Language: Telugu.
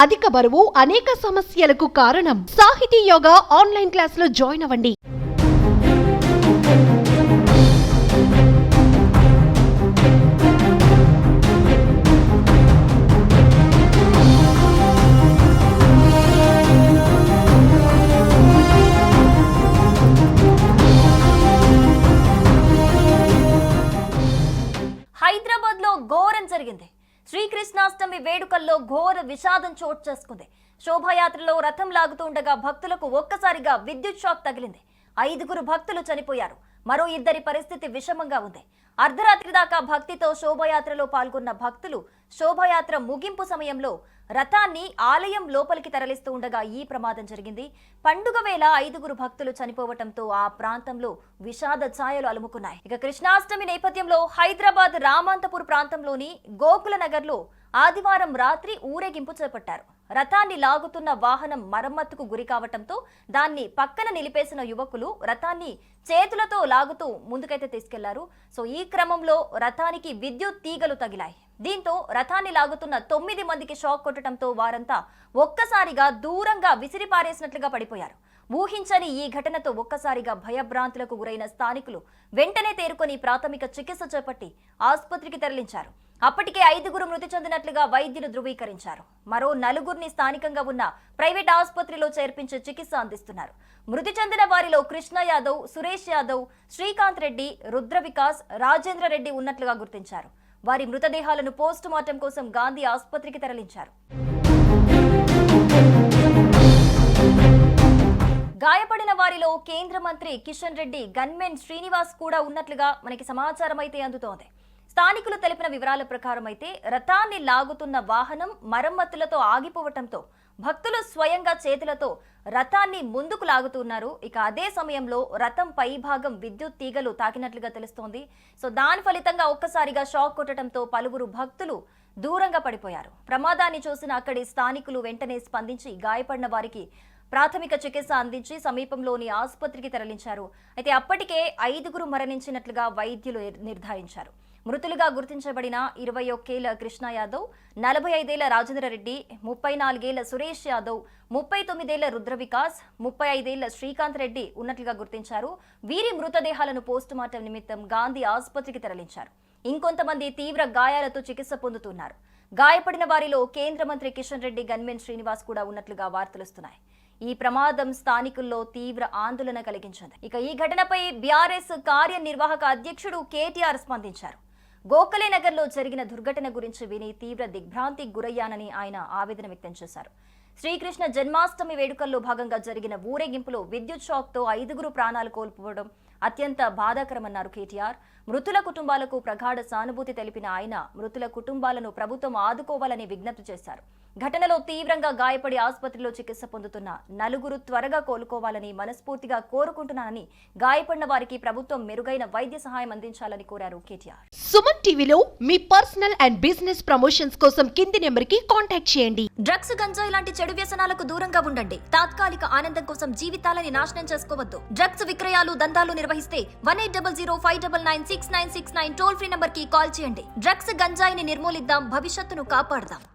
అధిక బరువు అనేక సమస్యలకు కారణం. సాహితీ యోగా ఆన్లైన్ క్లాసులో జాయిన్ అవ్వండి. హైదరాబాద్ లో ఘోరం జరిగింది. శ్రీకృష్ణాష్టమి వేడుకల్లో ఘోర విషాదం చోటు చేసుకుంది. శోభాయాత్రలో రథం లాగుతుండగా భక్తులకు ఒక్కసారిగా విద్యుత్ షాక్ తగిలింది. 5 భక్తులు చనిపోయారు. మరో 2 పరిస్థితి విషమంగా ఉంది. అర్ధరాత్రి దాకా భక్తితో శోభాయాత్రలో పాల్గొన్న భక్తులు శోభాయాత్ర ముగింపు సమయంలో రథాన్ని ఆలయం లోపలికి తరలిస్తూ ఉండగా ఈ ప్రమాదం జరిగింది. పండుగ వేళ 5 భక్తులు చనిపోవటంతో ఆ ప్రాంతంలో విషాద ఛాయలు అలుముకున్నాయి. ఇక కృష్ణాష్టమి నేపథ్యంలో హైదరాబాద్ రామాంతపూర్ ప్రాంతంలోని గోకుల నగర్ లో ఆదివారం రాత్రి ఊరేగింపు చేపట్టారు. రథాన్ని లాగుతున్న వాహనం మరమ్మతుకు గురి కావటంతో దాన్ని పక్కన నిలిపేసిన యువకులు రథాన్ని చేతులతో లాగుతూ ముందుకైతే తీసుకెళ్లారు. సో ఈ క్రమంలో రథానికి విద్యుత్ తీగలు తగిలాయి. దీంతో రథాన్ని లాగుతున్న 9 మందికి షాక్ కొట్టడంతో వారంతా ఒక్కసారిగా దూరంగా విసిరిపారేసినట్లుగా పడిపోయారు. ఊహించని ఈ ఘటనతో ఒక్కసారిగా భయభ్రాంతులకు గురైన స్థానికులు వెంటనే తేరుకొని ప్రాథమిక చికిత్స చేపట్టి ఆసుపత్రికి తరలించారు. అప్పటికే 5 మృతి చెందినట్లుగా వైద్యులు ధృవీకరించారు. మరో 4 స్థానికంగా ఉన్న ప్రైవేట్ ఆసుపత్రిలో చేర్పించి చికిత్స అందిస్తున్నారు. మృతి చెందిన వారిలో కృష్ణ యాదవ్, సురేష్ యాదవ్, శ్రీకాంత్ రెడ్డి, రుద్ర వికాస్, రాజేంద్ర రెడ్డి ఉన్నట్లుగా గుర్తించారు. వారి మృతదేహాలను పోస్ట్ మార్టం కోసం గాంధీ ఆసుపత్రికి తరలించారు. గాయపడిన వారిలో కేంద్ర మంత్రి కిషన్ రెడ్డి, గన్మెన్ శ్రీనివాస్ కూడా ఉన్నట్లుగా మనకి సమాచారం అయితే అందుతోంది. స్థానికులు తెలిపిన వివరాల ప్రకారం అయితే రథాన్ని లాగుతున్న వాహనం మరమ్మతులతో ఆగిపోవటంతో భక్తులు స్వయంగా చేతులతో రథాన్ని ముందుకు లాగుతున్నారు. ఇక అదే సమయంలో రథం పై భాగం విద్యుత్ తీగలు తాకినట్లుగా తెలుస్తోంది. సో దాని ఫలితంగా ఒక్కసారిగా షాక్ కొట్టడంతో పలువురు భక్తులు దూరంగా పడిపోయారు. ప్రమాదాన్ని చూసిన అక్కడి స్థానికులు వెంటనే స్పందించి గాయపడిన వారికి ప్రాథమిక చికిత్స అందించి సమీపంలోని ఆసుపత్రికి తరలించారు. అయితే అప్పటికే 5 మరణించినట్లుగా వైద్యులు నిర్ధారించారు. మృతులుగా గుర్తించబడిన 21 ఏళ్ల కృష్ణ యాదవ్, 45 ఏళ్ల రాజేంద్ర రెడ్డి, 34 ఏళ్ల సురేష్ యాదవ్, 39 ఏళ్ల రుద్ర వికాస్, 35 ఏళ్ల శ్రీకాంత్ రెడ్డి ఉన్నట్లుగా గుర్తించారు. వీరి మృతదేహాలను పోస్టుమార్టం నిమిత్తం గాంధీ ఆసుపత్రికి తరలించారు. ఇంకొంతమంది తీవ్ర గాయాలతో చికిత్స పొందుతున్నారు. గాయపడిన వారిలో కేంద్ర మంత్రి కిషన్ రెడ్డి, గన్మెన్ శ్రీనివాస్ కూడా ఉన్నట్లుగా వార్తలుస్తున్నాయి. ఈ ప్రమాదం స్థానికుల్లో తీవ్ర ఆందోళన కలిగించింది. ఇక ఈ ఘటనపై బీఆర్ఎస్ కార్యనిర్వాహక అధ్యక్షుడు కేటీఆర్ స్పందించారు. గోఖలే నగర్ లో జరిగిన దుర్ఘటన గురించి విని తీవ్ర దిగ్భ్రాంతికి గురయ్యానని ఆయన ఆవేదన వ్యక్తం చేశారు. శ్రీకృష్ణ జన్మాష్టమి వేడుకల్లో భాగంగా జరిగిన ఊరేగింపులో విద్యుత్ షాక్ తో 5 ప్రాణాలు కోల్పోవడం అత్యంత బాధాకరమన్నారు కేటీఆర్. మృతుల కుటుంబాలకు ప్రగాఢ సానుభూతి తెలిపిన ఆయన మృతుల కుటుంబాలను ప్రభుత్వం ఆదుకోవాలని విజ్ఞప్తి చేశారు. ఘటనలో తీవ్రంగా గాయపడి ఆసుపత్రిలో చికిత్స పొందుతున్న 4 త్వరగా కోలుకోవాలని మనస్ఫూర్తిగా కోరుకుంటున్నానని, గాయపడిన వారికి ప్రభుత్వం మెరుగైన వైద్య సహాయం అందించాలని కోరారు కేటీఆర్. సుమన్ టీవీలో మీ పర్సనల్ అండ్ బిజినెస్ ప్రమోషన్స్ కోసం కింది నెంబర్కి కాంటాక్ట్ చేయండి. డ్రగ్స్, గంజాయి లాంటి చెడు వ్యసనాలకు దూరంగా ఉండండి. తాత్కాలిక ఆనందం కోసం జీవితాలని నాశనం చేసుకోవద్దు. డ్రగ్స్ విక్రయాలు, దందాలు నిర్వహిస్తే 1800-599-6969 టోల్ ఫ్రీ నంబర్ కి కాల్ చేయండి. డ్రగ్స్, గంజాయిని నిర్మూలిద్దాం, భవిష్యత్తును కాపాడదాం.